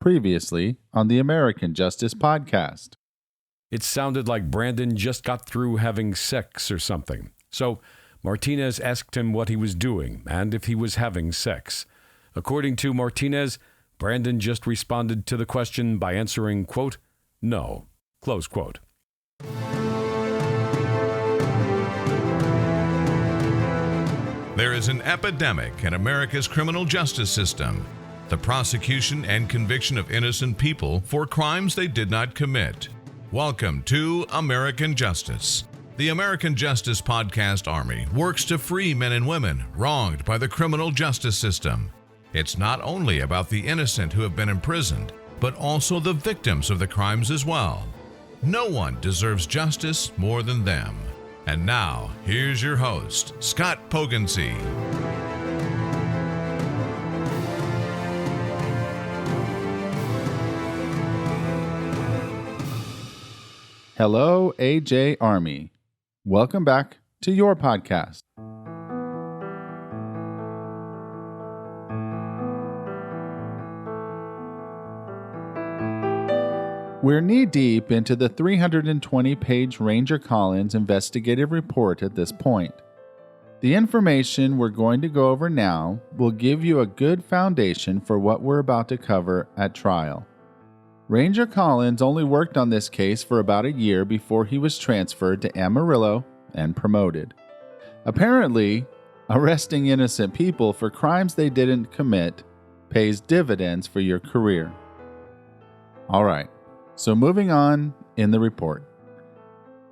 Previously on the American Justice Podcast. It sounded like Brandon just got through having sex or something. So Martinez asked him what he was doing and if he was having sex. According to Martinez, Brandon just responded to the question by answering, quote, "No," close quote. There is an epidemic in America's criminal justice system. The prosecution and conviction of innocent people for crimes they did not commit. Welcome to American Justice. The American Justice Podcast Army works to free men and women wronged by the criminal justice system. It's not only about the innocent who have been imprisoned, but also the victims of the crimes as well. No one deserves justice more than them. And now, here's your host, Scott Pogensey. Hello, AJ Army. Welcome back to your podcast. We're knee-deep into the 320-page Ranger Collins investigative report at this point. The information we're going to go over now will give you a good foundation for what we're about to cover at trial. Ranger Collins only worked on this case for about a year before he was transferred to Amarillo and promoted. Apparently, arresting innocent people for crimes they didn't commit pays dividends for your career. All right. So moving on in the report.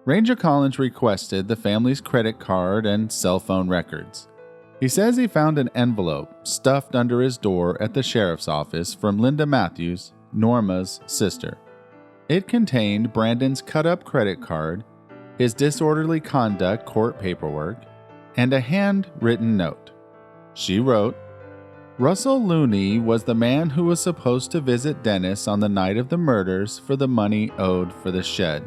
Ranger Collins requested the family's credit card and cell phone records. He says he found an envelope stuffed under his door at the sheriff's office from Linda Matthews, Norma's sister. It contained Brandon's cut-up credit card, his disorderly conduct court paperwork, and a handwritten note. She wrote, "Russell Looney was the man who was supposed to visit Dennis on the night of the murders for the money owed for the shed.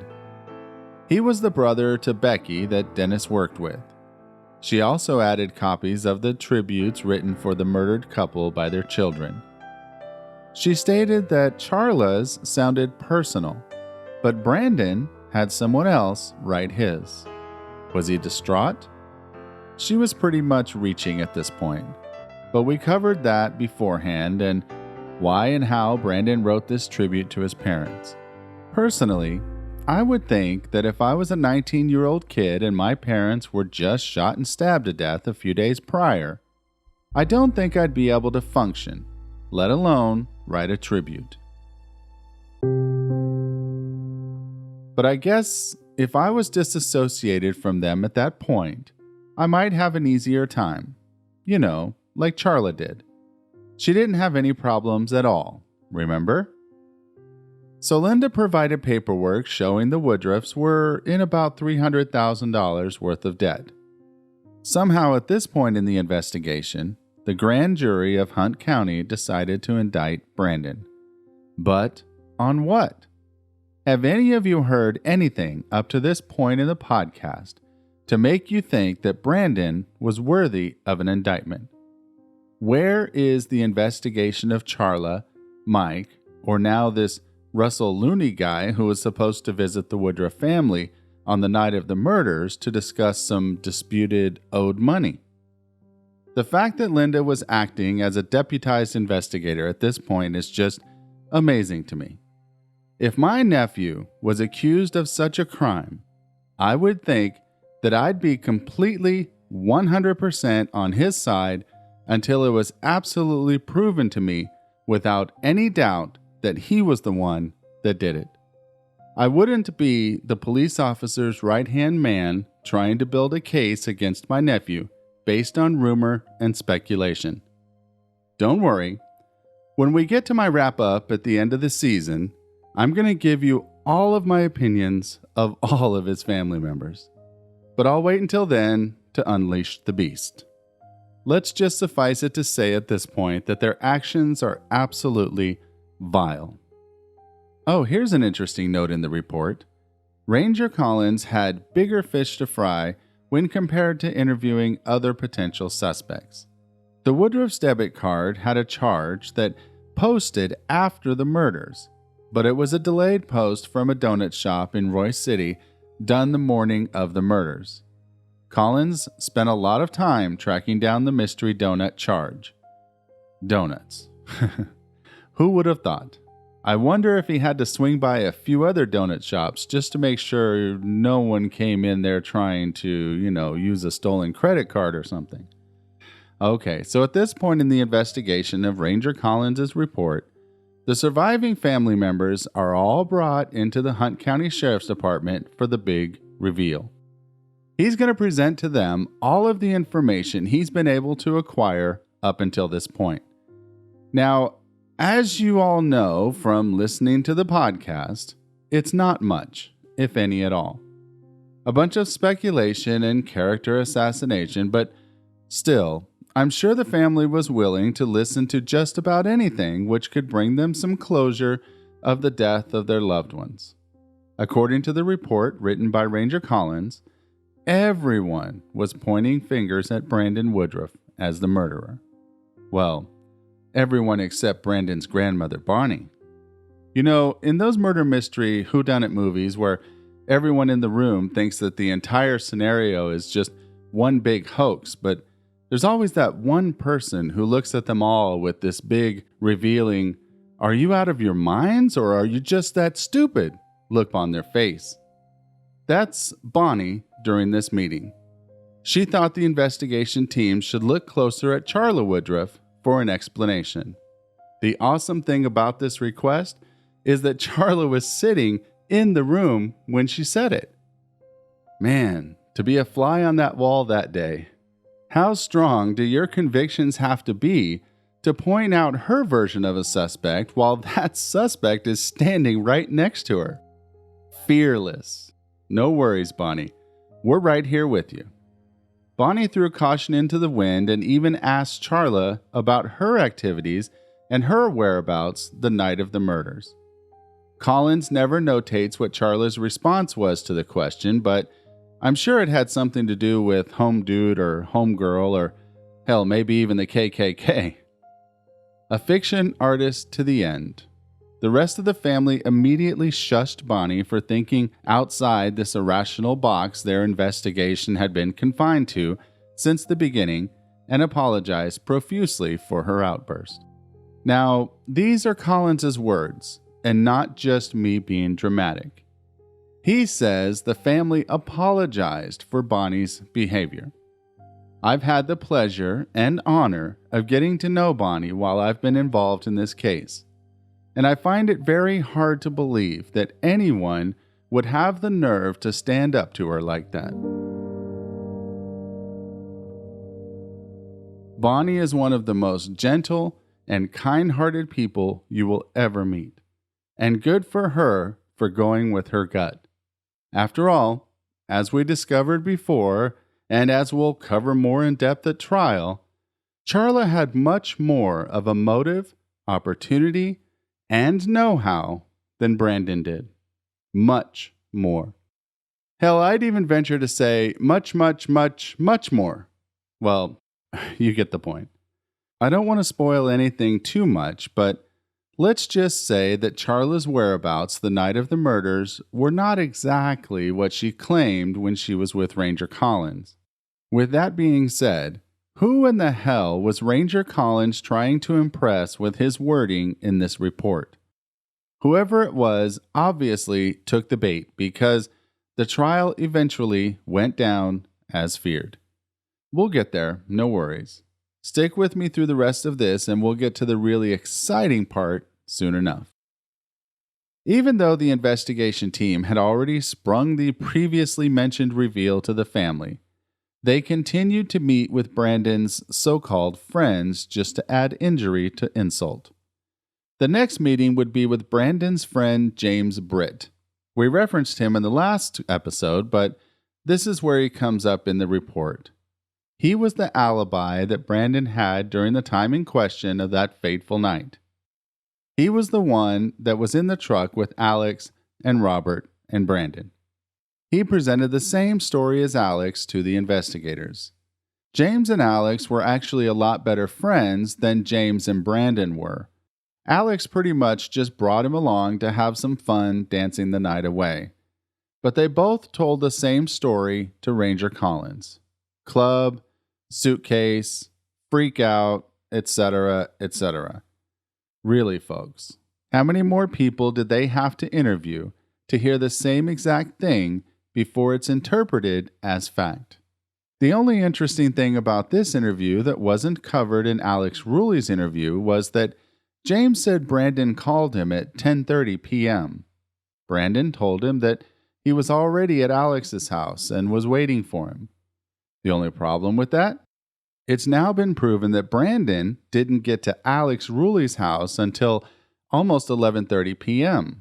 He was the brother to Becky that Dennis worked with." She also added copies of the tributes written for the murdered couple by their children. She stated that Charla's sounded personal, but Brandon had someone else write his. Was he distraught? She was pretty much reaching at this point. But we covered that beforehand and why and how Brandon wrote this tribute to his parents. Personally, I would think that if I was a 19-year-old kid and my parents were just shot and stabbed to death a few days prior, I don't think I'd be able to function, let alone write a tribute. But I guess if I was disassociated from them at that point, I might have an easier time. You know, like Charla did. She didn't have any problems at all, remember? So Linda provided paperwork showing the Woodruffs were in about $300,000 worth of debt. Somehow at this point in the investigation, the grand jury of Hunt County decided to indict Brandon. But on what? Have any of you heard anything up to this point in the podcast to make you think that Brandon was worthy of an indictment? Where is the investigation of Charla, Mike, or now this Russell Looney guy who was supposed to visit the Woodruff family on the night of the murders to discuss some disputed owed money? The fact that Linda was acting as a deputized investigator at this point is just amazing to me. If my nephew was accused of such a crime, I would think that I'd be completely 100% on his side until it was absolutely proven to me without any doubt that he was the one that did it. I wouldn't be the police officer's right-hand man trying to build a case against my nephew based on rumor and speculation. Don't worry. When we get to my wrap-up at the end of the season, I'm going to give you all of my opinions of all of his family members. But I'll wait until then to unleash the beast. Let's just suffice it to say at this point that their actions are absolutely vile. Oh, here's an interesting note in the report. Ranger Collins had bigger fish to fry when compared to interviewing other potential suspects. The Woodruff's debit card had a charge that posted after the murders, but it was a delayed post from a donut shop in Royce City done the morning of the murders. Collins spent a lot of time tracking down the mystery donut charge. Donuts. Who would have thought? I wonder if he had to swing by a few other donut shops just to make sure no one came in there trying to, use a stolen credit card or something. Okay, so at this point in the investigation of Ranger Collins' report, the surviving family members are all brought into the Hunt County Sheriff's Department for the big reveal. He's going to present to them all of the information he's been able to acquire up until this point. Now, as you all know from listening to the podcast, it's not much, if any at all. A bunch of speculation and character assassination, but still, I'm sure the family was willing to listen to just about anything which could bring them some closure of the death of their loved ones. According to the report written by Ranger Collins, everyone was pointing fingers at Brandon Woodruff as the murderer. Well, everyone except Brandon's grandmother, Bonnie. In those murder mystery whodunit movies where everyone in the room thinks that the entire scenario is just one big hoax, but there's always that one person who looks at them all with this big, revealing, "Are you out of your minds or are you just that stupid?" look on their face. That's Bonnie during this meeting. She thought the investigation team should look closer at Charla Woodruff for an explanation. The awesome thing about this request is that Charla was sitting in the room when she said it. Man, to be a fly on that wall that day. How strong do your convictions have to be to point out her version of a suspect while that suspect is standing right next to her? Fearless. No worries, Bonnie. We're right here with you. Bonnie threw caution into the wind and even asked Charla about her activities and her whereabouts the night of the murders. Collins never notates what Charla's response was to the question, but I'm sure it had something to do with home dude or home girl or hell, maybe even the KKK. A fiction artist to the end. The rest of the family immediately shushed Bonnie for thinking outside this irrational box their investigation had been confined to since the beginning and apologized profusely for her outburst. Now, these are Collins's words, and not just me being dramatic. He says the family apologized for Bonnie's behavior. I've had the pleasure and honor of getting to know Bonnie while I've been involved in this case, and I find it very hard to believe that anyone would have the nerve to stand up to her like that. Bonnie is one of the most gentle and kind-hearted people you will ever meet, and good for her for going with her gut. After all, as we discovered before, and as we'll cover more in depth at trial, Charla had much more of a motive, opportunity, and know-how than Brandon did. Much more. Hell, I'd even venture to say much, much, much, much more. Well, you get the point. I don't want to spoil anything too much, but let's just say that Charla's whereabouts the night of the murders were not exactly what she claimed when she was with Ranger Collins. With that being said, who in the hell was Ranger Collins trying to impress with his wording in this report? Whoever it was obviously took the bait because the trial eventually went down as feared. We'll get there, no worries. Stick with me through the rest of this and we'll get to the really exciting part soon enough. Even though the investigation team had already sprung the previously mentioned reveal to the family, they continued to meet with Brandon's so-called friends just to add injury to insult. The next meeting would be with Brandon's friend James Britt. We referenced him in the last episode, but this is where he comes up in the report. He was the alibi that Brandon had during the time in question of that fateful night. He was the one that was in the truck with Alex and Robert and Brandon. He presented the same story as Alex to the investigators. James and Alex were actually a lot better friends than James and Brandon were. Alex pretty much just brought him along to have some fun dancing the night away. But they both told the same story to Ranger Collins. Club, suitcase, freak out, etc., etc. Really, folks, how many more people did they have to interview to hear the same exact thing before it's interpreted as fact? The only interesting thing about this interview that wasn't covered in Alex Ruley's interview was that James said Brandon called him at 10:30 p.m. Brandon told him that he was already at Alex's house and was waiting for him. The only problem with that? It's now been proven that Brandon didn't get to Alex Ruley's house until almost 11:30 p.m.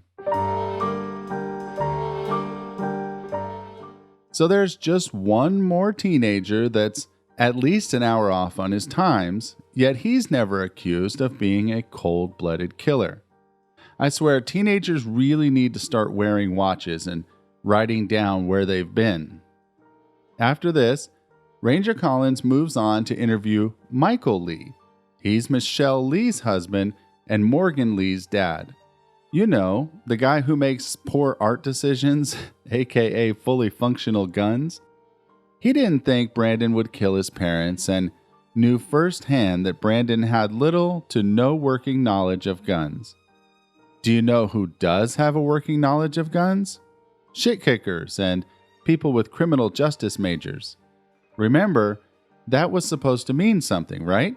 So there's just one more teenager that's at least an hour off on his times, yet he's never accused of being a cold-blooded killer. I swear, teenagers really need to start wearing watches and writing down where they've been. After this, Ranger Collins moves on to interview Michael Lee. He's Michelle Lee's husband and Morgan Lee's dad. You know, the guy who makes poor art decisions, aka fully functional guns. He didn't think Brandon would kill his parents and knew firsthand that Brandon had little to no working knowledge of guns. Do you know who does have a working knowledge of guns? Shit kickers and people with criminal justice majors. Remember, that was supposed to mean something, right?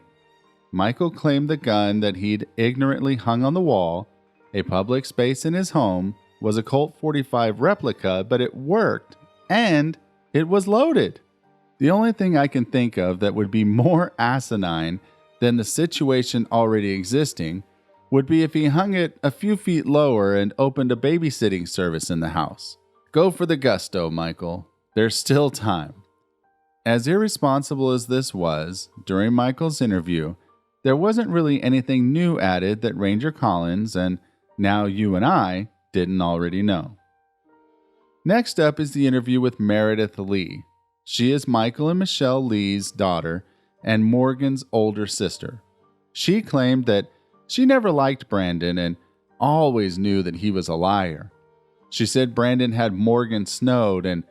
Michael claimed the gun that he'd ignorantly hung on the wall, a public space in his home, was a Colt 45 replica, but it worked, and it was loaded. The only thing I can think of that would be more asinine than the situation already existing would be if he hung it a few feet lower and opened a babysitting service in the house. Go for the gusto, Michael. There's still time. As irresponsible as this was, during Michael's interview, there wasn't really anything new added that Ranger Collins and now you and I didn't already know. Next up is the interview with Meredith Lee. She is Michael and Michelle Lee's daughter and Morgan's older sister. She claimed that she never liked Brandon and always knew that he was a liar. She said Brandon had Morgan snowed and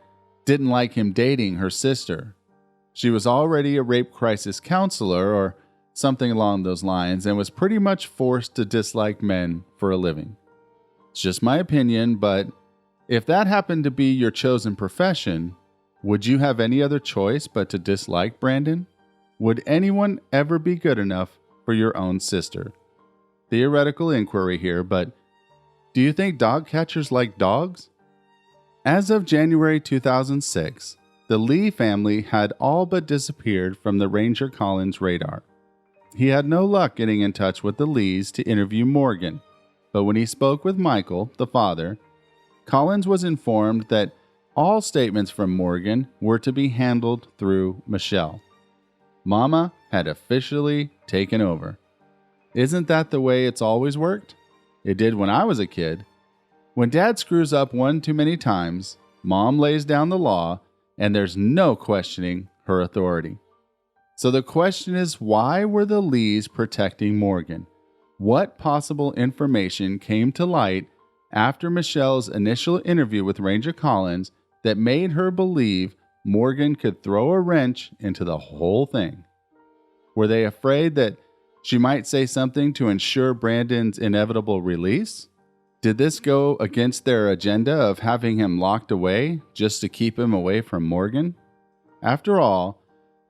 didn't like him dating her sister. She was already a rape crisis counselor or something along those lines and was pretty much forced to dislike men for a living. It's just my opinion, but if that happened to be your chosen profession, would you have any other choice but to dislike Brandon? Would anyone ever be good enough for your own sister? Theoretical inquiry here, but do you think dog catchers like dogs? As of January 2006, the Lee family had all but disappeared from the Ranger Collins radar. He had no luck getting in touch with the Lees to interview Morgan, but when he spoke with Michael, the father, Collins was informed that all statements from Morgan were to be handled through Michelle. Mama had officially taken over. Isn't that the way it's always worked? It did when I was a kid. When Dad screws up one too many times, Mom lays down the law, and there's no questioning her authority. So the question is, why were the Lees protecting Morgan? What possible information came to light after Michelle's initial interview with Ranger Collins that made her believe Morgan could throw a wrench into the whole thing? Were they afraid that she might say something to ensure Brandon's inevitable release? Did this go against their agenda of having him locked away just to keep him away from Morgan? After all,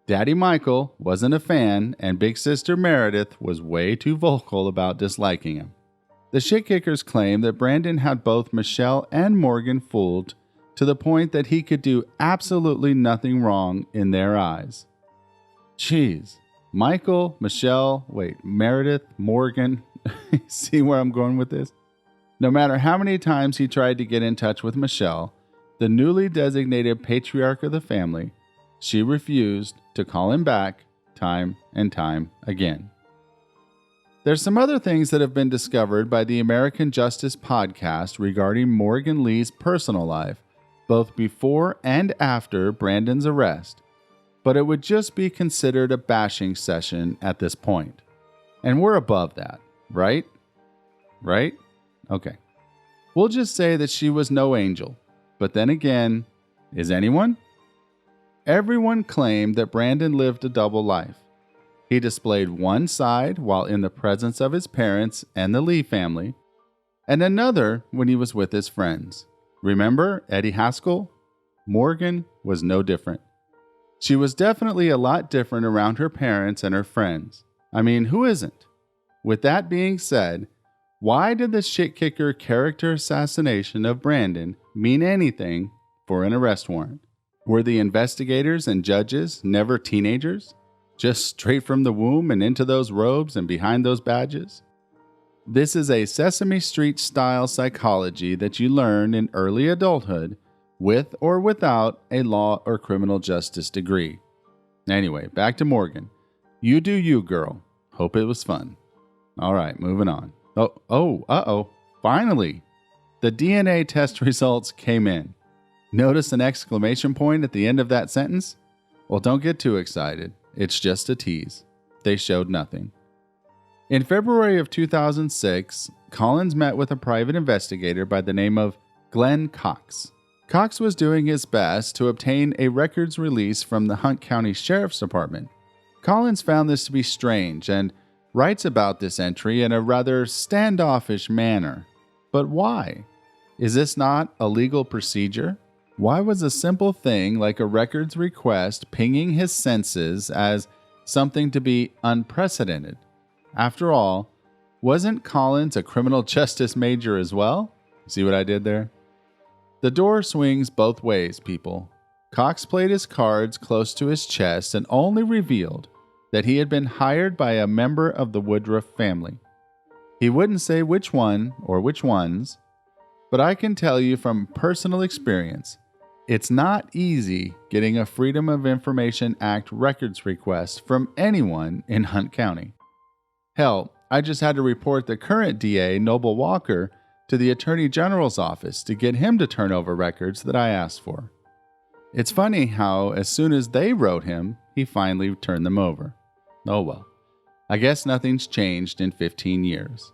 Daddy Michael wasn't a fan, and Big Sister Meredith was way too vocal about disliking him. The shitkickers claim that Brandon had both Michelle and Morgan fooled to the point that he could do absolutely nothing wrong in their eyes. Jeez. Meredith, Morgan. See where I'm going with this? No matter how many times he tried to get in touch with Michelle, the newly designated patriarch of the family, she refused to call him back time and time again. There's some other things that have been discovered by the American Justice podcast regarding Morgan Lee's personal life, both before and after Brandon's arrest, but it would just be considered a bashing session at this point. And we're above that, right? right? Okay. We'll just say that she was no angel. But then again, is anyone? Everyone claimed that Brandon lived a double life. He displayed one side while in the presence of his parents and the Lee family, and another when he was with his friends. Remember Eddie Haskell? Morgan was no different. She was definitely a lot different around her parents and her friends. I mean, who isn't? With that being said, why did the shit-kicker character assassination of Brandon mean anything for an arrest warrant? Were the investigators and judges never teenagers? Just straight from the womb and into those robes and behind those badges? This is a Sesame Street style psychology that you learn in early adulthood with or without a law or criminal justice degree. Anyway, back to Morgan. You do you, girl. Hope it was fun. All right, moving on. Finally, the DNA test results came in. Notice an exclamation point at the end of that sentence? Well, don't get too excited. It's just a tease. They showed nothing. In February of 2006, Collins met with a private investigator by the name of Glen Cox. Cox was doing his best to obtain a records release from the Hunt County Sheriff's Department. Collins found this to be strange and writes about this entry in a rather standoffish manner. But why? Is this not a legal procedure? Why was a simple thing like a records request pinging his senses as something to be unprecedented? After all, wasn't Collins a criminal justice major as well? See what I did there? The door swings both ways, people. Cox played his cards close to his chest and only revealed that he had been hired by a member of the Woodruff family. He wouldn't say which one or which ones, but I can tell you from personal experience, it's not easy getting a Freedom of Information Act records request from anyone in Hunt County. Hell, I just had to report the current DA, Noble Walker, to the Attorney General's office to get him to turn over records that I asked for. It's funny how, as soon as they wrote him, he finally turned them over. Oh well, I guess nothing's changed in 15 years.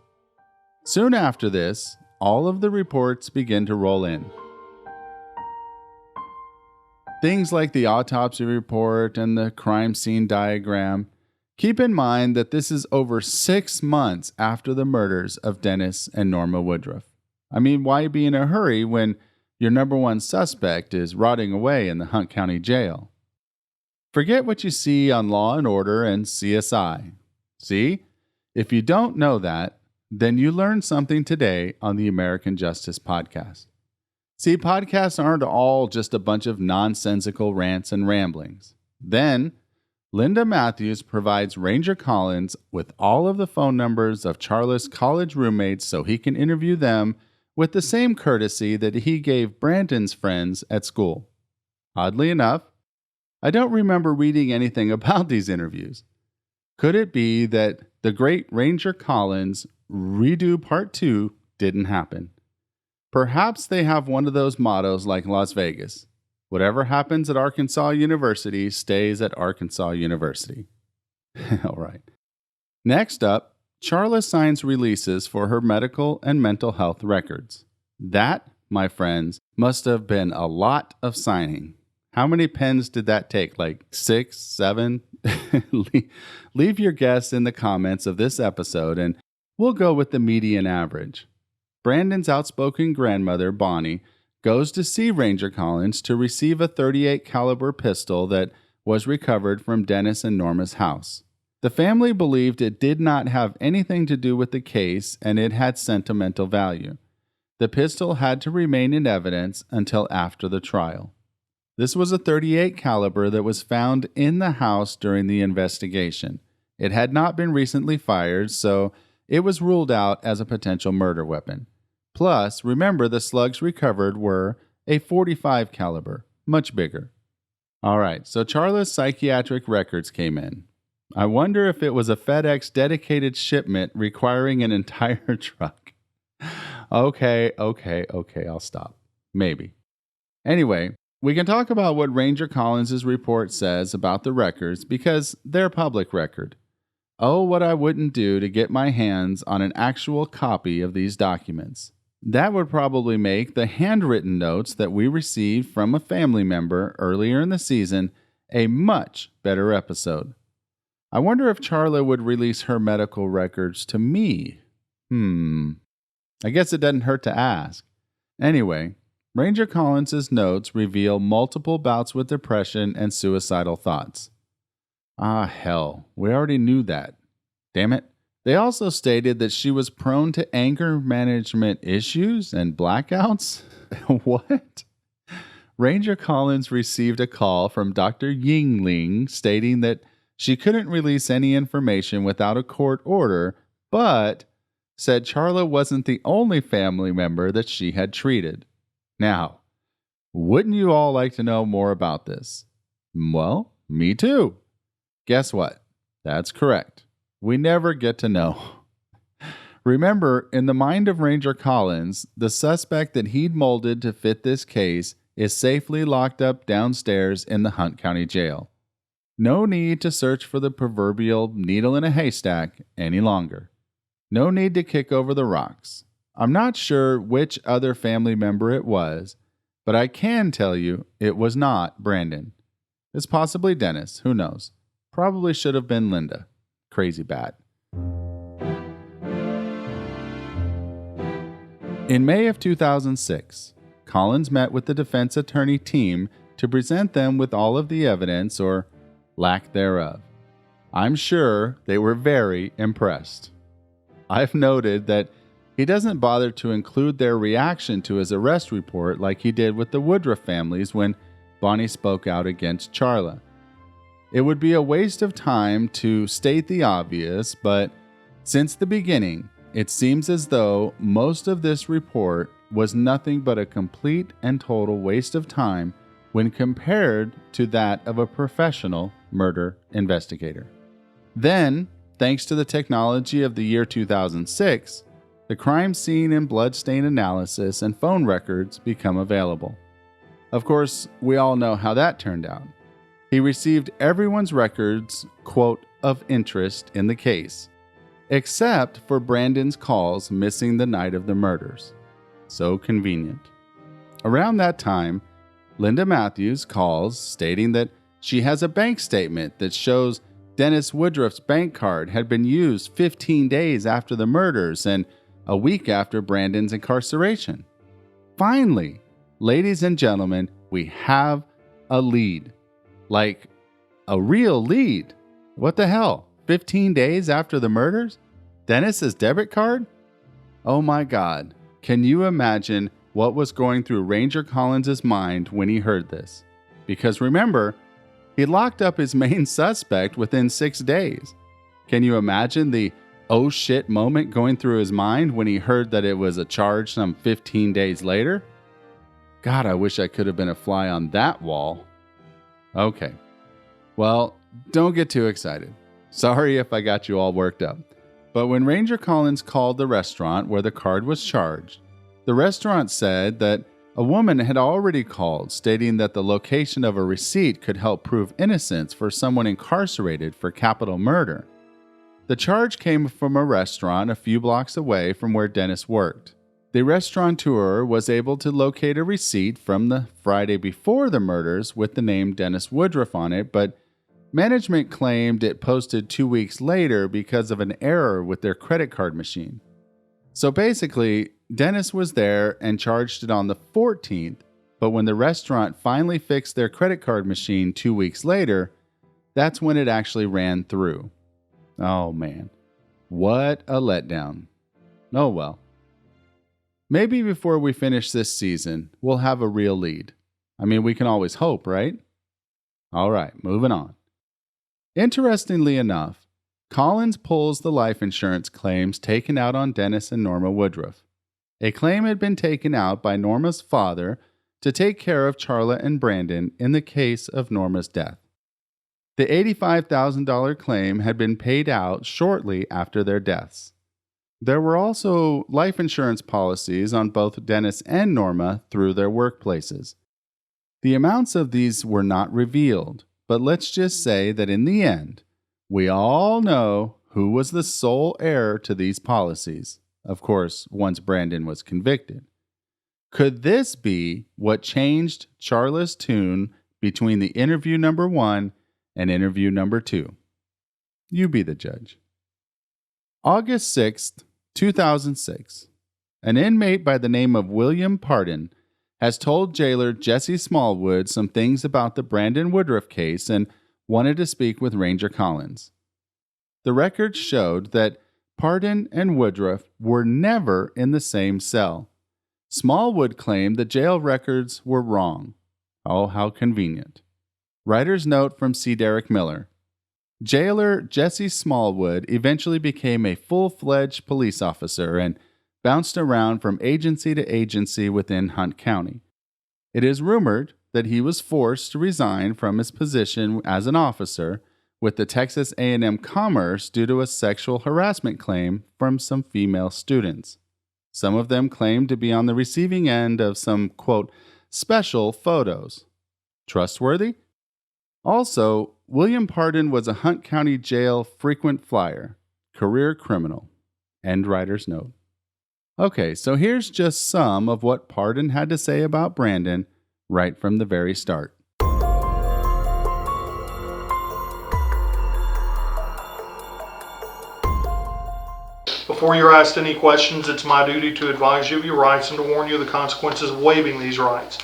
Soon after this, all of the reports begin to roll in. Things like the autopsy report and the crime scene diagram. Keep in mind that this is over 6 months after the murders of Dennis and Norma Woodruff. I mean, why be in a hurry when your number one suspect is rotting away in the Hunt County Jail? Forget what you see on Law and Order and CSI. See? If you don't know that, then you learned something today on the American Justice Podcast. See, podcasts aren't all just a bunch of nonsensical rants and ramblings. Then, Linda Matthews provides Ranger Collins with all of the phone numbers of Charla's college roommates so he can interview them with the same courtesy that he gave Brandon's friends at school. Oddly enough, I don't remember reading anything about these interviews. Could it be that the great Ranger Collins redo Part 2 didn't happen? Perhaps they have one of those mottos like Las Vegas. Whatever happens at Arkansas University stays at Arkansas University. All right. Next up, Charla signs releases for her medical and mental health records. That, my friends, must have been a lot of signing. How many pens did that take? Like 6, 7? Leave your guess in the comments of this episode and we'll go with the median average. Brandon's outspoken grandmother, Bonnie, goes to see Ranger Collins to receive a .38 caliber pistol that was recovered from Dennis and Norma's house. The family believed it did not have anything to do with the case and it had sentimental value. The pistol had to remain in evidence until after the trial. This was a .38 caliber that was found in the house during the investigation. It had not been recently fired, so it was ruled out as a potential murder weapon. Plus, remember the slugs recovered were a .45 caliber, much bigger. All right, so Charla's psychiatric records came in. I wonder if it was a FedEx dedicated shipment requiring an entire truck. Okay, I'll stop. Maybe. Anyway, we can talk about what Ranger Collins' report says about the records because they're public record. Oh, what I wouldn't do to get my hands on an actual copy of these documents. That would probably make the handwritten notes that we received from a family member earlier in the season a much better episode. I wonder if Charla would release her medical records to me. I guess it doesn't hurt to ask. Anyway, Ranger Collins' notes reveal multiple bouts with depression and suicidal thoughts. Ah, hell, we already knew that. Damn it. They also stated that she was prone to anger management issues and blackouts. What? Ranger Collins received a call from Dr. Yingling stating that she couldn't release any information without a court order, but said Charla wasn't the only family member that she had treated. Now, wouldn't you all like to know more about this? Well, me too. Guess what? That's correct. We never get to know. Remember, in the mind of Ranger Collins, the suspect that he'd molded to fit this case is safely locked up downstairs in the Hunt County Jail. No need to search for the proverbial needle in a haystack any longer. No need to kick over the rocks. I'm not sure which other family member it was, but I can tell you it was not Brandon. It's possibly Dennis, who knows. Probably should have been Linda. Crazy bat. In May of 2006, Collins met with the defense attorney team to present them with all of the evidence, or lack thereof. I'm sure they were very impressed. I've noted that he doesn't bother to include their reaction to his arrest report like he did with the Woodruff families when Bonnie spoke out against Charla. It would be a waste of time to state the obvious, but since the beginning, it seems as though most of this report was nothing but a complete and total waste of time when compared to that of a professional murder investigator. Then, thanks to the technology of the year 2006, the crime scene and bloodstain analysis and phone records become available. Of course, we all know how that turned out. He received everyone's records, quote, of interest in the case, except for Brandon's calls missing the night of the murders. So convenient. Around that time, Linda Matthews calls stating that she has a bank statement that shows Dennis Woodruff's bank card had been used 15 days after the murders and a week after Brandon's incarceration. Finally, ladies and gentlemen, we have a lead. Like, a real lead. What the hell? 15 days after the murders? Dennis's debit card? Oh my God. Can you imagine what was going through Ranger Collins' mind when he heard this? Because remember, he locked up his main suspect within 6 days. Can you imagine the oh shit moment going through his mind when he heard that it was a charge some 15 days later? God, I wish I could have been a fly on that wall. Okay. Well, don't get too excited. Sorry if I got you all worked up. But when Ranger Collins called the restaurant where the card was charged, the restaurant said that a woman had already called, stating that the location of a receipt could help prove innocence for someone incarcerated for capital murder. The charge came from a restaurant a few blocks away from where Dennis worked. The restaurateur was able to locate a receipt from the Friday before the murders with the name Dennis Woodruff on it, but management claimed it posted 2 weeks later because of an error with their credit card machine. So basically, Dennis was there and charged it on the 14th, but when the restaurant finally fixed their credit card machine 2 weeks later, that's when it actually ran through. Oh man, what a letdown. Oh well. Maybe before we finish this season, we'll have a real lead. I mean, we can always hope, right? All right, moving on. Interestingly enough, Collins pulls the life insurance claims taken out on Dennis and Norma Woodruff. A claim had been taken out by Norma's father to take care of Charla and Brandon in the case of Norma's death. The $85,000 claim had been paid out shortly after their deaths. There were also life insurance policies on both Dennis and Norma through their workplaces. The amounts of these were not revealed, but let's just say that in the end, we all know who was the sole heir to these policies, of course, once Brandon was convicted. Could this be what changed Charla's tune between the interview number 1 and interview number 2? You be the judge. August 6th, 2006. An inmate by the name of William Pardun has told jailer Jesse Smallwood some things about the Brandon Woodruff case and wanted to speak with Ranger Collins. The records showed that Pardun and Woodruff were never in the same cell. Smallwood claimed the jail records were wrong. Oh, how convenient. Writer's note from C. Derek Miller. Jailer Jesse Smallwood eventually became a full-fledged police officer and bounced around from agency to agency within Hunt County. It is rumored that he was forced to resign from his position as an officer with the Texas A&M Commerce due to a sexual harassment claim from some female students. Some of them claimed to be on the receiving end of some, quote, special photos. Trustworthy? Also, William Pardun was a Hunt County Jail frequent flyer, career criminal. End writer's note. Okay, so here's just some of what Pardun had to say about Brandon right from the very start. Before you're asked any questions, it's my duty to advise you of your rights and to warn you of the consequences of waiving these rights.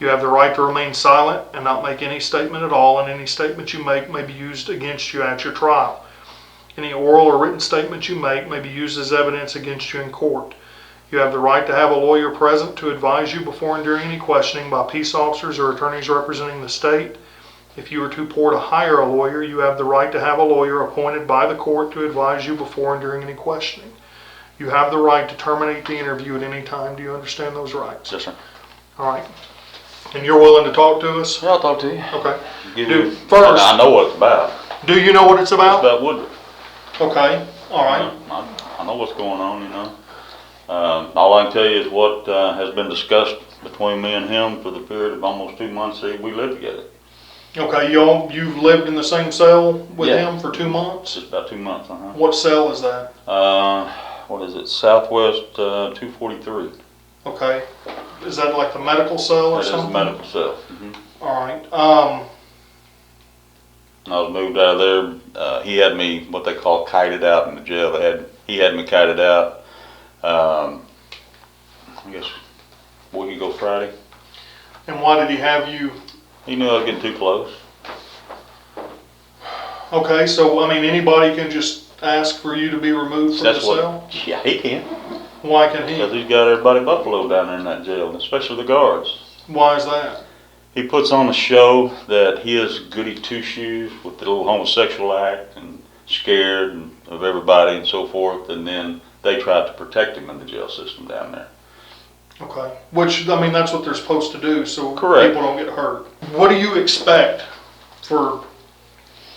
You have the right to remain silent and not make any statement at all, and any statement you make may be used against you at your trial. Any oral or written statement you make may be used as evidence against you in court. You have the right to have a lawyer present to advise you before and during any questioning by peace officers or attorneys representing the state. If you are too poor to hire a lawyer, you have the right to have a lawyer appointed by the court to advise you before and during any questioning. You have the right to terminate the interview at any time. Do you understand those rights? Yes, sir. All right. And you're willing to talk to us? Yeah, I'll talk to you. Okay. First, I know what it's about. Do you know what it's about? It's about Woodruff. Okay. All right. I know what's going on, you know. All I can tell you is what has been discussed between me and him for the period of almost 2 months that we lived together. Okay, you've lived in the same cell with him for 2 months? Just about 2 months, What cell is that? What is it? Southwest 243. Okay. Is that like the medical cell or That something? is a medical cell. Mm-hmm. All right. I was moved out of there. He had me what they call kited out in the jail. He had me kited out. I guess a week ago Friday. And why did he have you? He knew I was getting too close. Okay, so I mean anybody can just ask for you to be removed from the cell? Yeah, he can. Why can he? Because he's got everybody buffalo down there in that jail, especially the guards. Why is that? He puts on a show that he is goody two-shoes with the little homosexual act and scared of everybody and so forth, and then they try to protect him in the jail system down there. Okay. Which, I mean, that's what they're supposed to do, so Correct. People don't get hurt. What do you expect for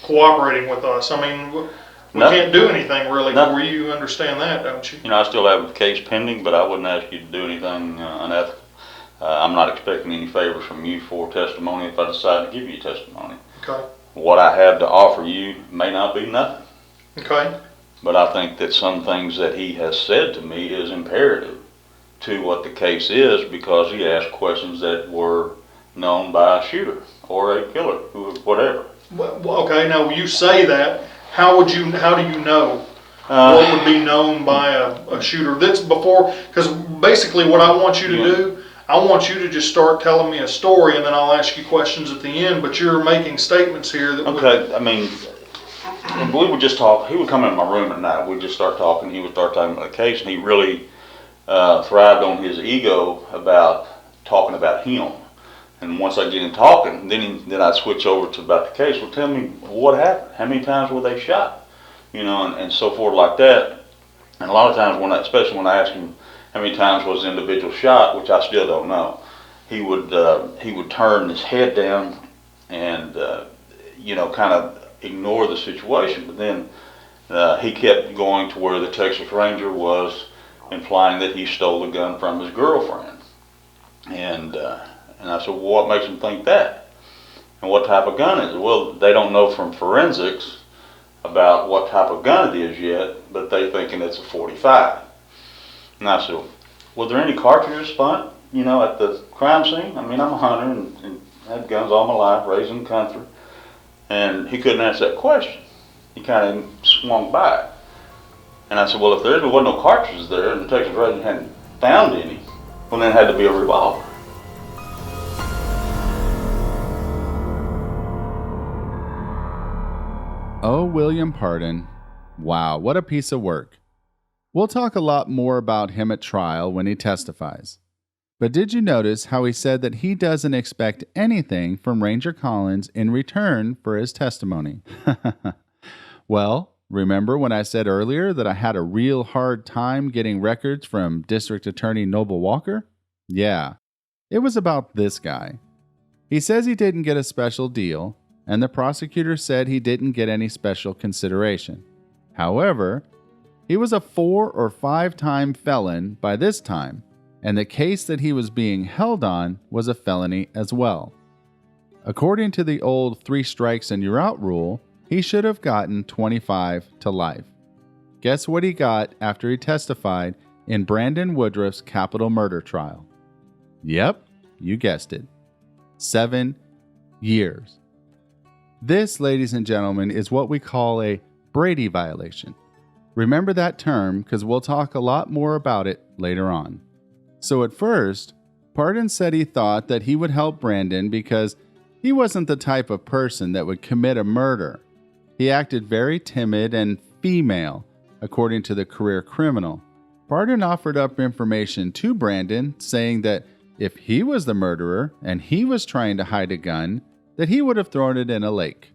cooperating with us? I mean, we can't do anything really for you. You understand that, don't you? You know, I still have a case pending, but I wouldn't ask you to do anything unethical. I'm not expecting any favors from you for testimony if I decide to give you testimony. Okay. What I have to offer you may not be nothing. Okay. But I think that some things that he has said to me is imperative to what the case is, because he asked questions that were known by a shooter or a killer, whatever. Well, okay, now you say that. How do you know what would be known by a shooter? That's before, because basically what I want you to do, I want you to just start telling me a story and then I'll ask you questions at the end, but you're making statements here that I mean, we would just talk. He would come in my room at night. We'd just start talking. He would start talking about the case, and he really thrived on his ego about talking about him. And once I get him talking, then I'd switch over to about the case. Well, tell me what happened. How many times were they shot? You know, and so forth like that. And a lot of times, especially when I ask him how many times was the individual shot, which I still don't know, he would turn his head down and kind of ignore the situation. But then he kept going to where the Texas Ranger was implying that he stole the gun from his girlfriend. And I said, well, what makes him think that? And what type of gun is it? Well, they don't know from forensics about what type of gun it is yet, but they thinking it's a .45. And I said, "Was there any cartridges spent, at the crime scene? I mean, I'm a hunter and had guns all my life, raised in the country." And he couldn't answer that question. He kind of swung by. And I said, "Well, if there wasn't no cartridges there and the Texas Ranger hadn't found any, well, then it had to be a revolver." Oh, William Pardun. Wow, what a piece of work. We'll talk a lot more about him at trial when he testifies. But did you notice how he said that he doesn't expect anything from Ranger Collins in return for his testimony? Well, remember when I said earlier that I had a real hard time getting records from District Attorney Noble Walker? Yeah, it was about this guy. He says he didn't get a special deal, and the prosecutor said he didn't get any special consideration. However, he was a 4 or 5-time felon by this time, and the case that he was being held on was a felony as well. According to the old 3 strikes and you're out rule, he should have gotten 25 to life. Guess what he got after he testified in Brandon Woodruff's capital murder trial? Yep, you guessed it. 7 years. This, ladies and gentlemen, is what we call a Brady violation. Remember that term because we'll talk a lot more about it later on. So at first, Pardun said he thought that he would help Brandon because he wasn't the type of person that would commit a murder. He acted very timid and female, according to the career criminal. Pardun offered up information to Brandon saying that if he was the murderer and he was trying to hide a gun, that he would have thrown it in a lake.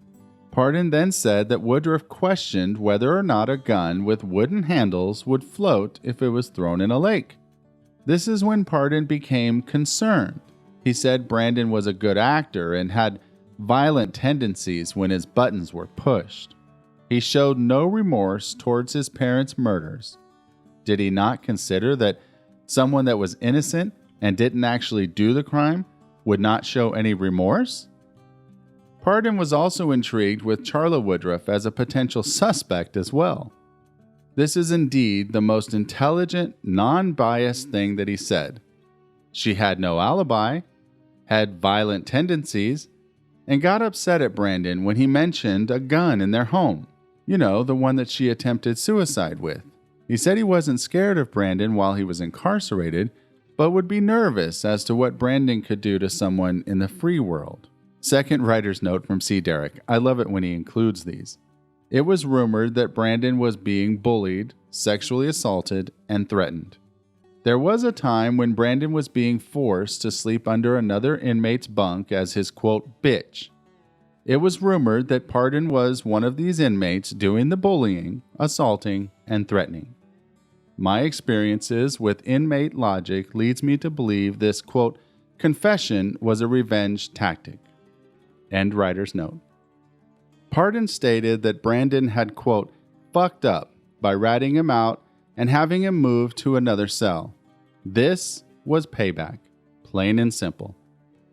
Pardun then said that Woodruff questioned whether or not a gun with wooden handles would float if it was thrown in a lake. This is when Pardun became concerned. He said Brandon was a good actor and had violent tendencies when his buttons were pushed. He showed no remorse towards his parents' murders. Did he not consider that someone that was innocent and didn't actually do the crime would not show any remorse? Pardun was also intrigued with Charla Woodruff as a potential suspect as well. This is indeed the most intelligent, non-biased thing that he said. She had no alibi, had violent tendencies, and got upset at Brandon when he mentioned a gun in their home. The one that she attempted suicide with. He said he wasn't scared of Brandon while he was incarcerated, but would be nervous as to what Brandon could do to someone in the free world. Second writer's note from C. Derrick. I love it when he includes these. It was rumored that Brandon was being bullied, sexually assaulted, and threatened. There was a time when Brandon was being forced to sleep under another inmate's bunk as his, quote, bitch. It was rumored that Pardun was one of these inmates doing the bullying, assaulting, and threatening. My experiences with inmate logic leads me to believe this, quote, confession was a revenge tactic. End writer's note. Pardun stated that Brandon had, quote, fucked up by ratting him out and having him moved to another cell. This was payback, plain and simple.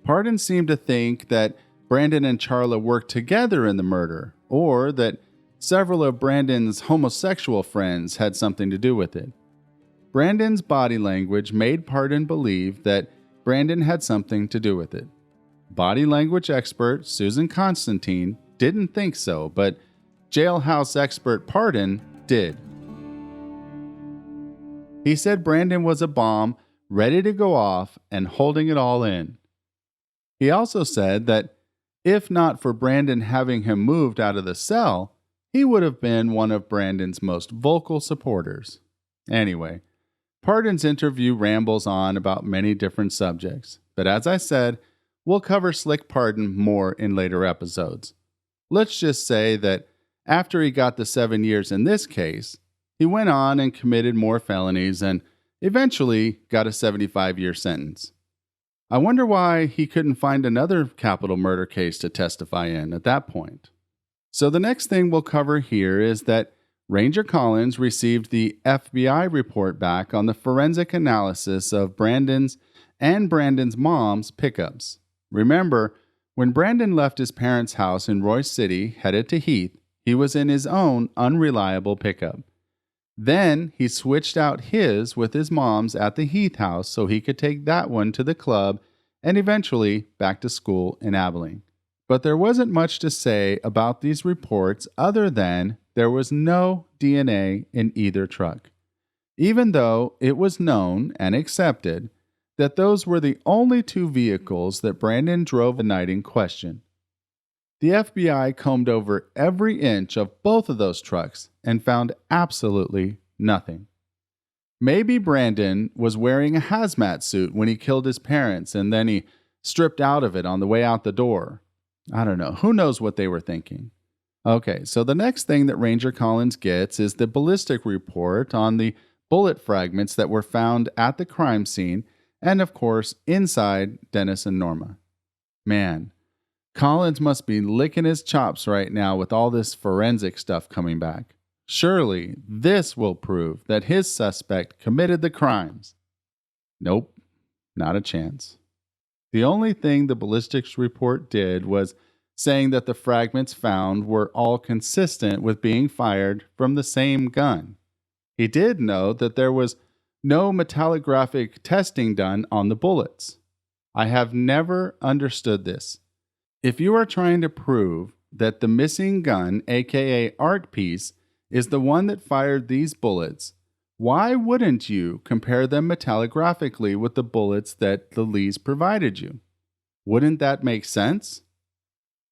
Pardun seemed to think that Brandon and Charla worked together in the murder, or that several of Brandon's homosexual friends had something to do with it. Brandon's body language made Pardun believe that Brandon had something to do with it. Body language expert Susan Constantine didn't think so, but jailhouse expert Pardun did. He said Brandon was a bomb ready to go off and holding it all in. He also said that if not for Brandon having him moved out of the cell, he would have been one of Brandon's most vocal supporters. Anyway, Pardun's interview rambles on about many different subjects, but as I said, we'll cover Slick Pardun more in later episodes. Let's just say that after he got the 7 years in this case, he went on and committed more felonies and eventually got a 75-year sentence. I wonder why he couldn't find another capital murder case to testify in at that point. So the next thing we'll cover here is that Ranger Collins received the FBI report back on the forensic analysis of Brandon's and Brandon's mom's pickups. Remember, when Brandon left his parents' house in Royce City, headed to Heath, He was in his own unreliable pickup. Then he switched out his with his mom's at the Heath house so he could take that one to the club and eventually back to school in Abilene. But there wasn't much to say about these reports other than there was no DNA in either truck, even though it was known and accepted that those were the only two vehicles that Brandon drove the night in question. The FBI combed over every inch of both of those trucks and found absolutely nothing. Maybe Brandon was wearing a hazmat suit when he killed his parents and then he stripped out of it on the way out the door. I don't know. Who knows what they were thinking? Okay, so the next thing that Ranger Collins gets is the ballistic report on the bullet fragments that were found at the crime scene and, of course, inside Dennis and Norma. Man, Collins must be licking his chops right now with all this forensic stuff coming back. Surely this will prove that his suspect committed the crimes. Nope, not a chance. The only thing the ballistics report did was saying that the fragments found were all consistent with being fired from the same gun. He did note that there was no metallographic testing done on the bullets. I have never understood this. If you are trying to prove that the missing gun, aka art piece, is the one that fired these bullets, why wouldn't you compare them metallographically with the bullets that the Lees provided you? Wouldn't that make sense?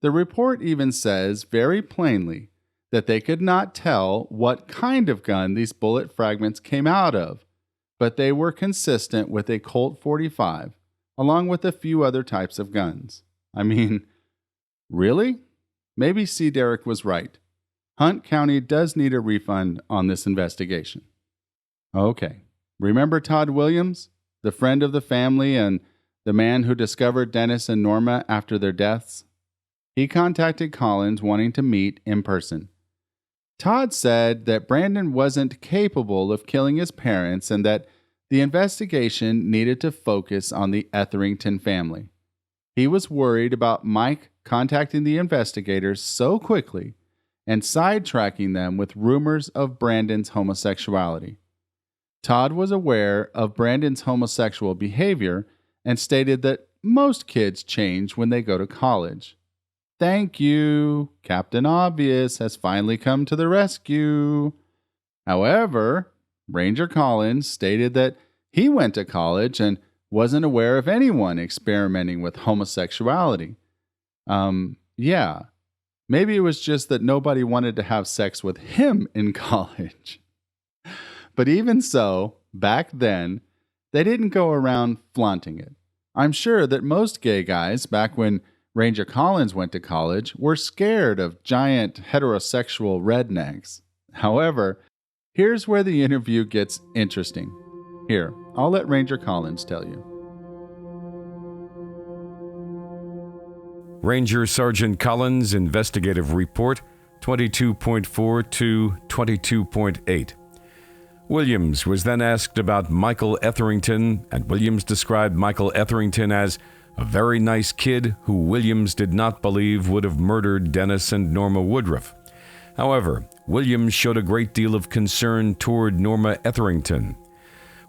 The report even says very plainly that they could not tell what kind of gun these bullet fragments came out of, but they were consistent with a Colt 45, along with a few other types of guns. I mean, really? Maybe C. Derrick was right. Hunt County does need a refund on this investigation. Okay, remember Todd Williams, the friend of the family and the man who discovered Dennis and Norma after their deaths? He contacted Collins wanting to meet in person. Todd said that Brandon wasn't capable of killing his parents and that the investigation needed to focus on the Etherington family. He was worried about Mike contacting the investigators so quickly and sidetracking them with rumors of Brandon's homosexuality. Todd was aware of Brandon's homosexual behavior and stated that most kids change when they go to college. Thank you. Captain Obvious has finally come to the rescue. However, Ranger Collins stated that he went to college and wasn't aware of anyone experimenting with homosexuality. Yeah. Maybe it was just that nobody wanted to have sex with him in college. But even so, back then, they didn't go around flaunting it. I'm sure that most gay guys back when Ranger Collins went to college were scared of giant heterosexual rednecks. However, here's where the interview gets interesting. Here, I'll let Ranger Collins tell you. Ranger Sergeant Collins Investigative Report 22.4 to 22.8. Williams was then asked about Michael Etherington, and Williams described Michael Etherington as a very nice kid who Williams did not believe would have murdered Dennis and Norma Woodruff. However, Williams showed a great deal of concern toward Norma Etherington.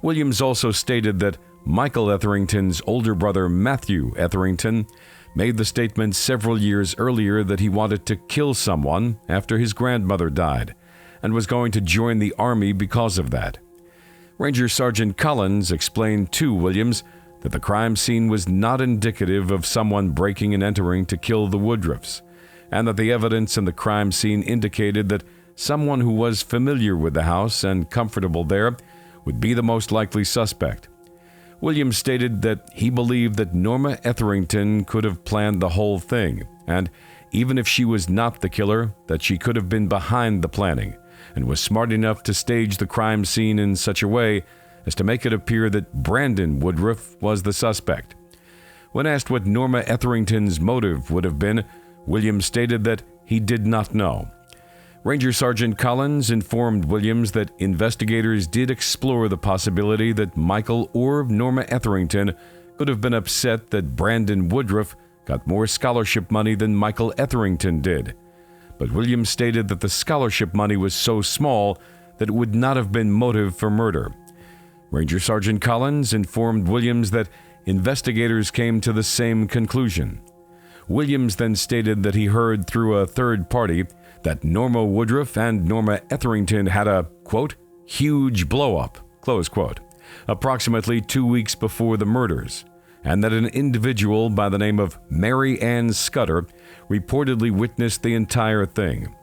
Williams also stated that Michael Etherington's older brother Matthew Etherington made the statement several years earlier that he wanted to kill someone after his grandmother died and was going to join the Army because of that. Ranger Sergeant Collins explained to Williams that the crime scene was not indicative of someone breaking and entering to kill the Woodruffs, and that the evidence in the crime scene indicated that someone who was familiar with the house and comfortable there would be the most likely suspect. Williams stated that he believed that Norma Etherington could have planned the whole thing, and even if she was not the killer, that she could have been behind the planning and was smart enough to stage the crime scene in such a way as to make it appear that Brandon Woodruff was the suspect. When asked what Norma Etherington's motive would have been, Williams stated that he did not know. Ranger Sergeant Collins informed Williams that investigators did explore the possibility that Michael or Norma Etherington could have been upset that Brandon Woodruff got more scholarship money than Michael Etherington did. but Williams stated that the scholarship money was so small that it would not have been motive for murder. Ranger Sergeant Collins informed Williams that investigators came to the same conclusion. Williams then stated that he heard through a third party that Norma Woodruff and Norma Etherington had a, quote, huge blow-up, close quote, approximately 2 weeks before the murders, and that an individual by the name of Mary Ann Scudder reportedly witnessed the entire thing.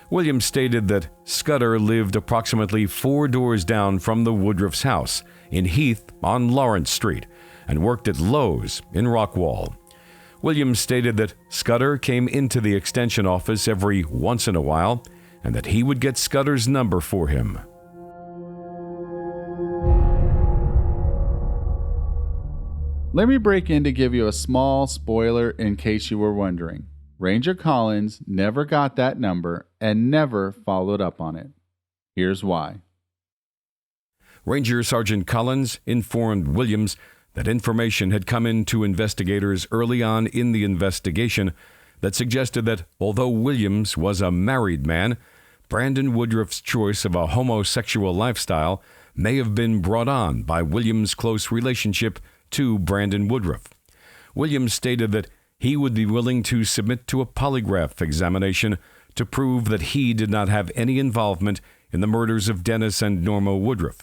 Williams stated that Scudder lived approximately 4 doors down from the Woodruff's house in Heath on Lawrence Street and worked at Lowe's in Rockwall. Williams stated that Scudder came into the extension office every once in a while and that he would get Scudder's number for him. Let me break in to give you a small spoiler in case you were wondering. Ranger Collins never got that number and never followed up on it. Here's why. Ranger Sergeant Collins informed Williams that information had come in to investigators early on in the investigation that suggested that although Williams was a married man, Brandon Woodruff's choice of a homosexual lifestyle may have been brought on by Williams' close relationship to Brandon Woodruff. Williams stated that he would be willing to submit to a polygraph examination to prove that he did not have any involvement in the murders of Dennis and Norma Woodruff,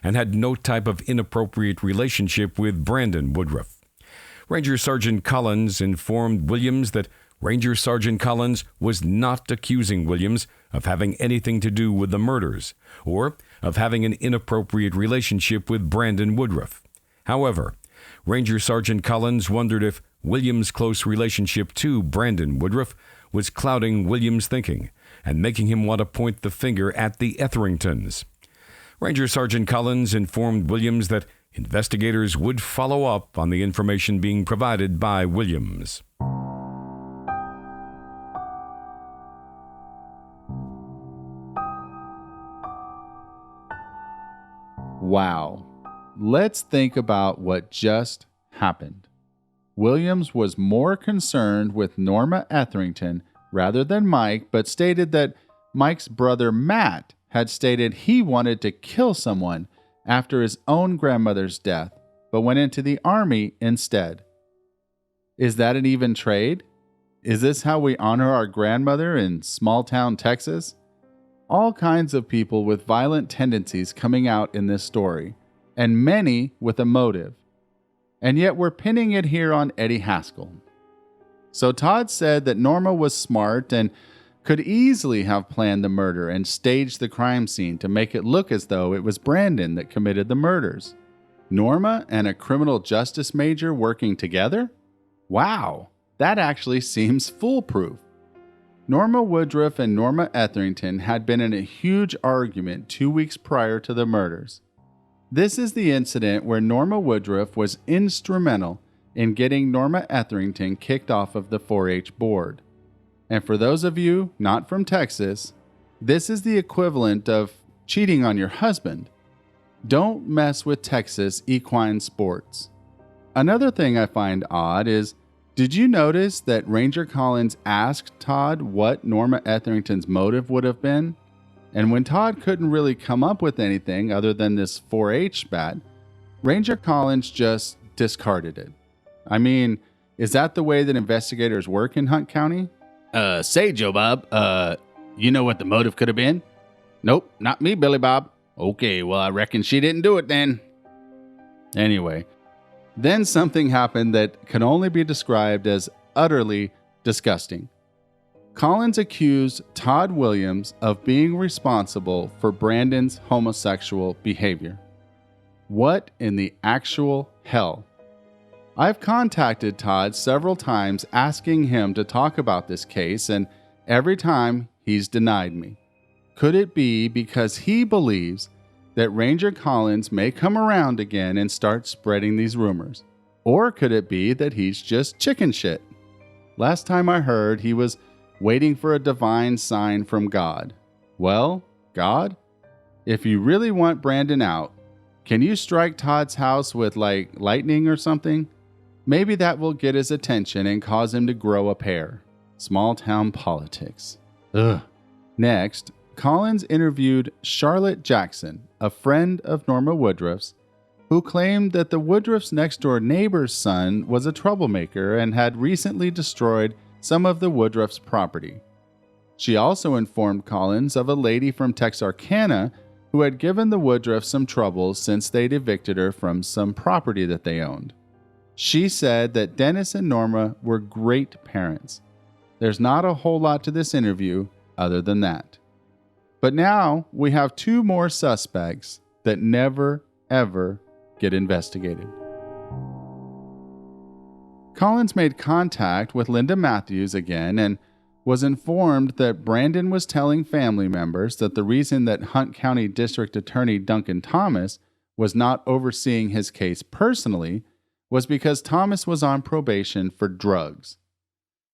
and had no type of inappropriate relationship with Brandon Woodruff. Ranger Sergeant Collins informed Williams that Ranger Sergeant Collins was not accusing Williams of having anything to do with the murders or of having an inappropriate relationship with Brandon Woodruff. However, Ranger Sergeant Collins wondered if Williams' close relationship to Brandon Woodruff was clouding Williams' thinking and making him want to point the finger at the Etheringtons. Ranger Sergeant Collins informed Williams that investigators would follow up on the information being provided by Williams. Wow. Let's think about what just happened. Williams was more concerned with Norma Etherington rather than Mike, but stated that Mike's brother Matt had stated he wanted to kill someone after his own grandmother's death, but went into the army instead. Is that an even trade? Is this how we honor our grandmother in small-town Texas? All kinds of people with violent tendencies coming out in this story, and many with a motive. And yet we're pinning it here on Eddie Haskell. So Todd said that Norma was smart and could easily have planned the murder and staged the crime scene to make it look as though it was Brandon that committed the murders. Norma and a criminal justice major working together? Wow, that actually seems foolproof. Norma Woodruff and Norma Etherington had been in a huge argument 2 weeks prior to the murders. This is the incident where Norma Woodruff was instrumental in getting Norma Etherington kicked off of the 4-H board. And for those of you not from Texas, this is the equivalent of cheating on your husband. Don't mess with Texas equine sports. Another thing I find odd is, did you notice that Ranger Collins asked Todd what Norma Etherington's motive would have been? And when Todd couldn't really come up with anything other than this 4-H spat, Ranger Collins just discarded it. I mean, is that the way that investigators work in Hunt County? Say, Joe Bob, you know what the motive could have been? Nope, not me, Billy Bob. Okay, well, I reckon she didn't do it then. Anyway, then something happened that can only be described as utterly disgusting. Collins accused Todd Williams of being responsible for Brandon's homosexual behavior. What in the actual hell? I've contacted Todd several times asking him to talk about this case, and every time he's denied me. Could it be because he believes that Ranger Collins may come around again and start spreading these rumors? Or could it be that he's just chicken shit? Last time I heard, he was waiting for a divine sign from God. Well, God, if you really want Brandon out, can you strike Todd's house with lightning or something? Maybe that will get his attention and cause him to grow a pair. Small town politics. Ugh. Next, Collins interviewed Charlotte Jackson, a friend of Norma Woodruff's, who claimed that the Woodruff's next-door neighbor's son was a troublemaker and had recently destroyed some of the Woodruff's property. She also informed Collins of a lady from Texarkana who had given the Woodruffs some trouble since they'd evicted her from some property that they owned. She said that Dennis and Norma were great parents. There's not a whole lot to this interview other than that. But now we have two more suspects that never, ever get investigated. Collins made contact with Linda Matthews again and was informed that Brandon was telling family members that the reason that Hunt County District Attorney Duncan Thomas was not overseeing his case personally was because Thomas was on probation for drugs.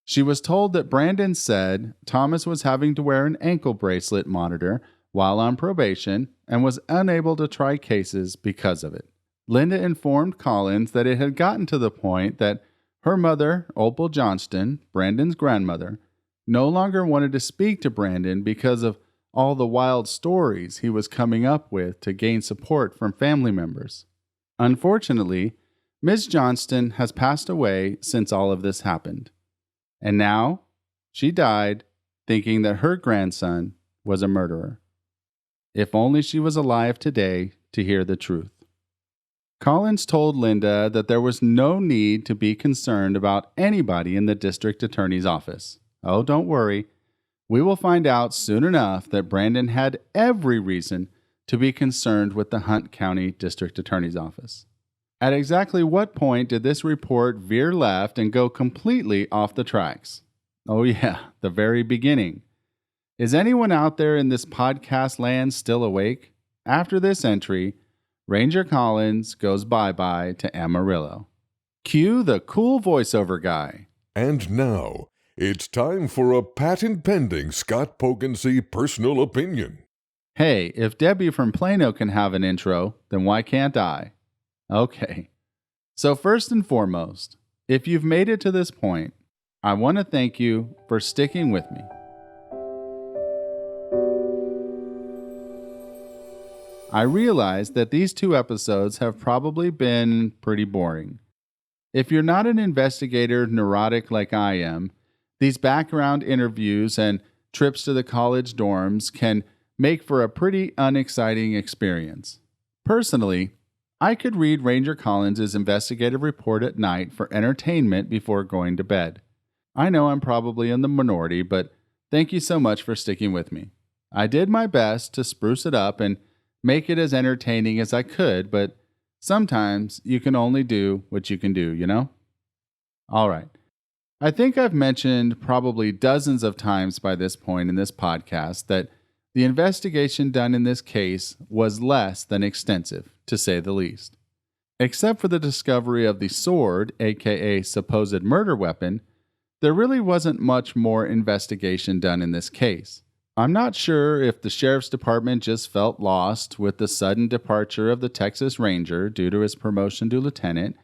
She was told that Brandon said Thomas was having to wear an ankle bracelet monitor while on probation and was unable to try cases because of it. Linda informed Collins that it had gotten to the point that her mother, Opal Johnston, Brandon's grandmother, no longer wanted to speak to Brandon because of all the wild stories he was coming up with to gain support from family members. Unfortunately, Ms. Johnston has passed away since all of this happened. And now, she died thinking that her grandson was a murderer. If only she was alive today to hear the truth. Collins told Linda that there was no need to be concerned about anybody in the district attorney's office. Oh, don't worry. We will find out soon enough that Brandon had every reason to be concerned with the Hunt County District Attorney's Office. At exactly what point did this report veer left and go completely off the tracks? Oh yeah, the very beginning. Is anyone out there in this podcast land still awake? After this entry, Ranger Collins goes bye-bye to Amarillo. Cue the cool voiceover guy. And now, it's time for a patent-pending Scott Pogensy personal opinion. Hey, if Debbie from Plano can have an intro, then why can't I? Okay. So first and foremost, if you've made it to this point, I want to thank you for sticking with me. I realize that these 2 episodes have probably been pretty boring. If you're not an investigator neurotic like I am, these background interviews and trips to the college dorms can make for a pretty unexciting experience. Personally, I could read Ranger Collins' investigative report at night for entertainment before going to bed. I know I'm probably in the minority, but thank you so much for sticking with me. I did my best to spruce it up and make it as entertaining as I could, but sometimes you can only do what you can do, you know? All right. I think I've mentioned probably dozens of times by this point in this podcast that the investigation done in this case was less than extensive, to say the least. Except for the discovery of the sword, aka supposed murder weapon, there really wasn't much more investigation done in this case. I'm not sure if the sheriff's department just felt lost with the sudden departure of the Texas Ranger due to his promotion to lieutenant,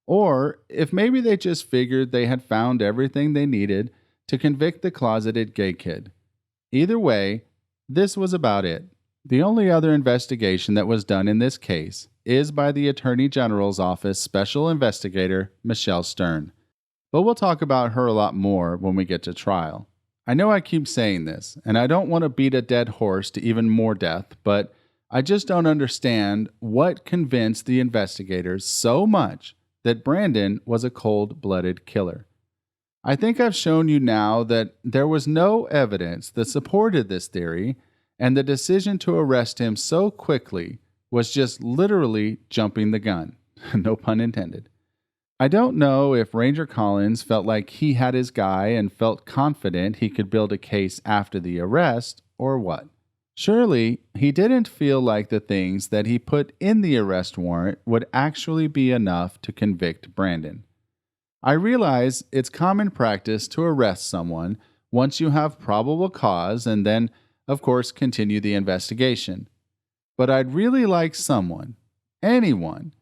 or if maybe they just figured they had found everything they needed to convict the closeted gay kid. Either way, this was about it. The only other investigation that was done in this case is by the Attorney General's Office Special Investigator Michelle Stern. But we'll talk about her a lot more when we get to trial. I know I keep saying this, and I don't want to beat a dead horse to even more death, but I just don't understand what convinced the investigators so much that Brandon was a cold-blooded killer. I think I've shown you now that there was no evidence that supported this theory, and the decision to arrest him so quickly was just literally jumping the gun. No pun intended. I don't know if Ranger Collins felt like he had his guy and felt confident he could build a case after the arrest, or what. Surely, he didn't feel like the things that he put in the arrest warrant would actually be enough to convict Brandon. I realize it's common practice to arrest someone once you have probable cause and then, of course, continue the investigation. But I'd really like someone, anyone,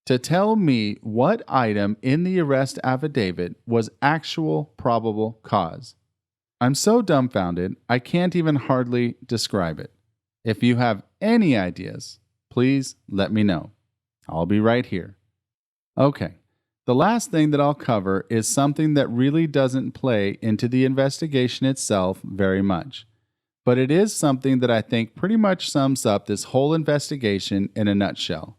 to tell me what item in the arrest affidavit was actual probable cause. I'm so dumbfounded, I can't even hardly describe it. If you have any ideas, please let me know. I'll be right here. Okay, the last thing that I'll cover is something that really doesn't play into the investigation itself very much. But it is something that I think pretty much sums up this whole investigation in a nutshell.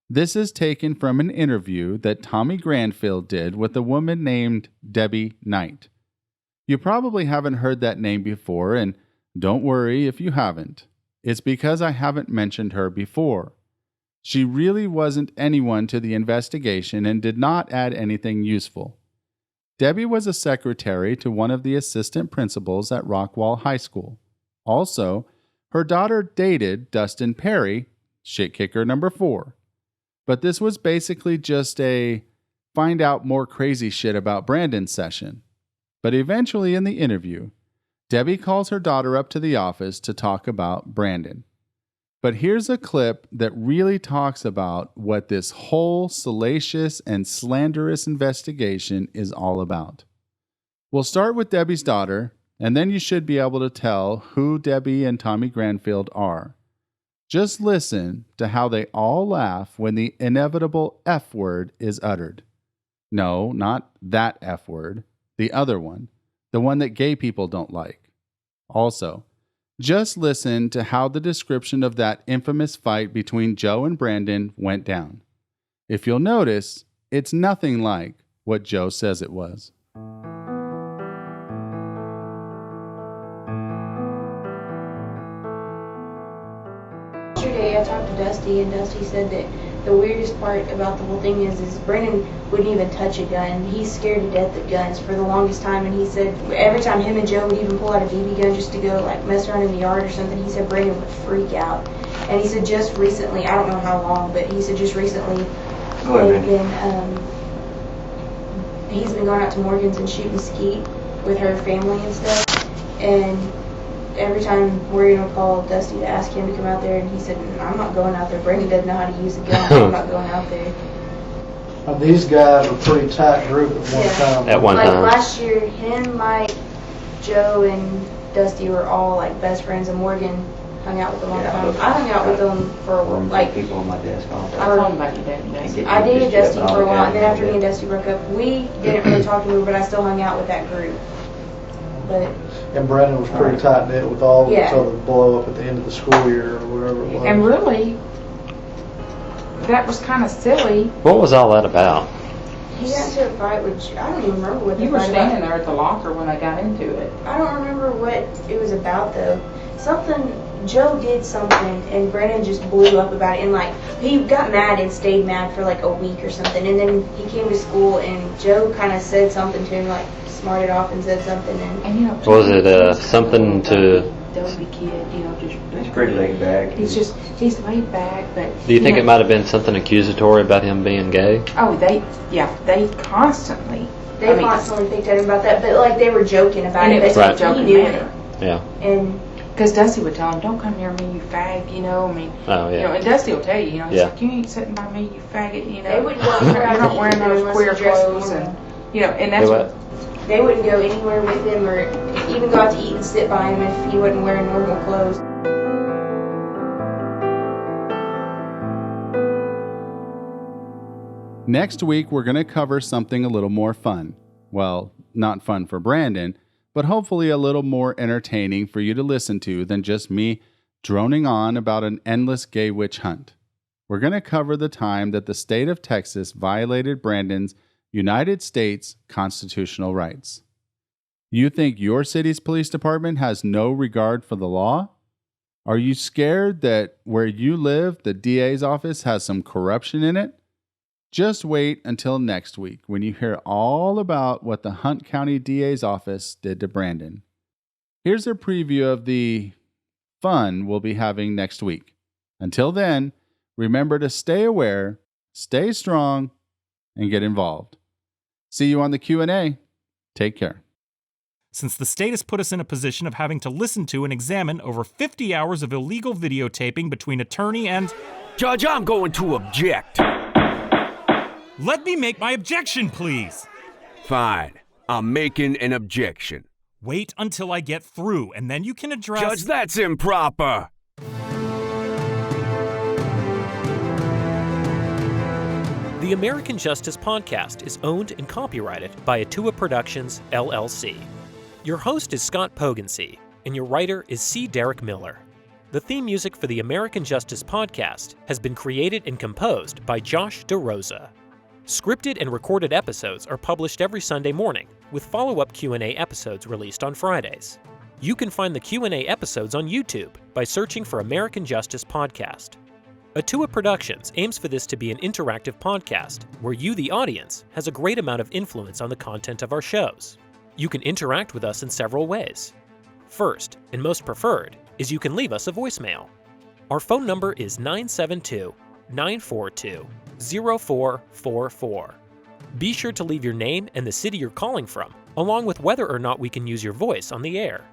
This is taken from an interview that Tommy Granfield did with a woman named Debbie Knight. You probably haven't heard that name before, and don't worry if you haven't. It's because I haven't mentioned her before. She really wasn't anyone to the investigation and did not add anything useful. Debbie was a secretary to one of the assistant principals at Rockwall High School. Also, her daughter dated Dustin Perry, shit kicker number 4. But this was basically just a find out more crazy shit about Brandon session. But eventually in the interview, Debbie calls her daughter up to the office to talk about Brandon. But here's a clip that really talks about what this whole salacious and slanderous investigation is all about. We'll start with Debbie's daughter, and then you should be able to tell who Debbie and Tommy Granfield are. Just listen to how they all laugh when the inevitable F word is uttered. No, not that F word, the other one, the one that gay people don't like. Also, just listen to how the description of that infamous fight between Joe and Brandon went down. If you'll notice, it's nothing like what Joe says it was. Yesterday I talked to Dusty, and Dusty said that the weirdest part about the whole thing is Brandon wouldn't even touch a gun. He's scared to death of guns for the longest time, and he said every time him and Joe would even pull out a BB gun just to go like mess around in the yard or something, he said Brandon would freak out. And he said just recently, I don't know how long, but he said just recently he's been going out to Morgan's and shooting skeet with her family and stuff, and every time Morgan would call Dusty to ask him to come out there, and he said, I'm not going out there. Brandon doesn't know how to use a gun. I'm not going out there. These guys were a pretty tight group at one time. At one time. Like last year, him, Mike, Joe, and Dusty were all like best friends, and Morgan hung out with them all the time. I hung out with them for like people on my desk all the I time. told about you, Dusty. I dated Dusty for a while, and then after me and Dusty broke up, we didn't really talk anymore, but I still hung out with that group. But And Brandon was pretty tight-knit with all of Yeah. us until the blow up at the end of the school year or whatever it was. And really, that was kind of silly. What was all that about? he got into a fight with, I don't even remember what the You were fight standing about. there at the locker when I got into it. I don't remember what it was about though. Something, Joe did something and Brandon just blew up about it, and like he got mad and stayed mad for like a week or something, and then he came to school and Joe kind of said something to him, like smarted off and said something, and You know, Was it something to... dopey kid, you know, just He's pretty laid back. he's laid back, but Do you think know, it might have been something accusatory about him being gay? Oh, they constantly. they constantly picked at him about that, but like they were joking about And it, it was but Right. a joking he knew manner. Yeah. it. And Because Dusty would tell him, "Don't come near me, you fag." You know, I mean, Oh, yeah. you know, and Dusty will tell you, you know, he's Yeah. like, "You ain't sitting by me, you faggot." You know, They wouldn't go you're around not wearing either those unless queer you dress clothes, normal. and you know, and that's Do what. what? they wouldn't go anywhere with him or even go out to eat and sit by him if he wasn't wearing normal clothes. Next week, we're going to cover something a little more fun. Well, not fun for Brandon, but hopefully a little more entertaining for you to listen to than just me droning on about an endless gay witch hunt. We're going to cover the time that the state of Texas violated Brandon's United States constitutional rights. You think your city's police department has no regard for the law? Are you scared that where you live, the DA's office has some corruption in it? Just wait until next week when you hear all about what the Hunt County DA's office did to Brandon. Here's a preview of the fun we'll be having next week. Until then, remember to stay aware, stay strong, and get involved. See you on the Q&A. Take care. Since the state has put us in a position of having to listen to and examine over 50 hours of illegal videotaping between attorney and... Judge, I'm going to object. Let me make my objection, please. Fine. I'm making an objection. Wait until I get through, and then you can address... Judge, that's improper. The American Justice Podcast is owned and copyrighted by Atua Productions, LLC. Your host is Scott Pogensey, and your writer is C. Derek Miller. The theme music for the American Justice Podcast has been created and composed by Josh DeRosa. Scripted and recorded episodes are published every Sunday morning, with follow-up Q&A episodes released on Fridays. You can find the Q&A episodes on YouTube by searching for American Justice Podcast. Atua Productions aims for this to be an interactive podcast where you, the audience, has a great amount of influence on the content of our shows. You can interact with us in several ways. First, and most preferred, is you can leave us a voicemail. Our phone number is 972-942-0444. Be sure to leave your name and the city you're calling from, along with whether or not we can use your voice on the air.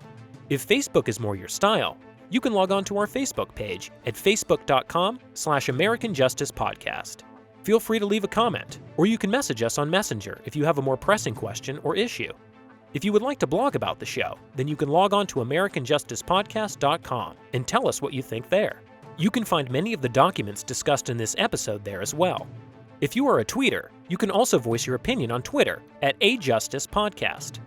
If Facebook is more your style, you can log on to our Facebook page at facebook.com/American Justice Podcast. Feel free to leave a comment, or you can message us on Messenger if you have a more pressing question or issue. If you would like to blog about the show, then you can log on to AmericanJusticePodcast.com and tell us what you think there. You can find many of the documents discussed in this episode there as well. If you are a tweeter, you can also voice your opinion on Twitter at @AJusticePodcast.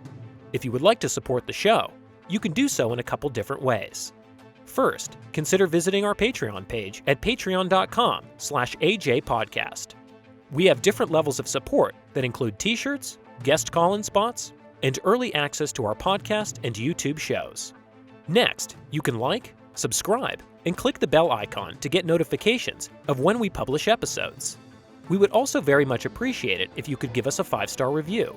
If you would like to support the show, you can do so in a couple different ways. First, consider visiting our Patreon page at patreon.com/AJPodcast. We have different levels of support that include t-shirts, guest call-in spots, and early access to our podcast and YouTube shows. Next, you can like, subscribe, and click the bell icon to get notifications of when we publish episodes. We would also very much appreciate it if you could give us a 5-star review.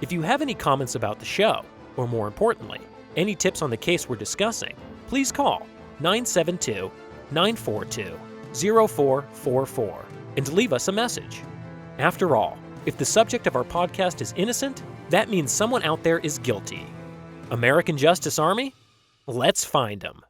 If you have any comments about the show, or more importantly, any tips on the case we're discussing, please call 972-942-0444 and leave us a message. After all, if the subject of our podcast is innocent, that means someone out there is guilty. American Justice Army? Let's find them.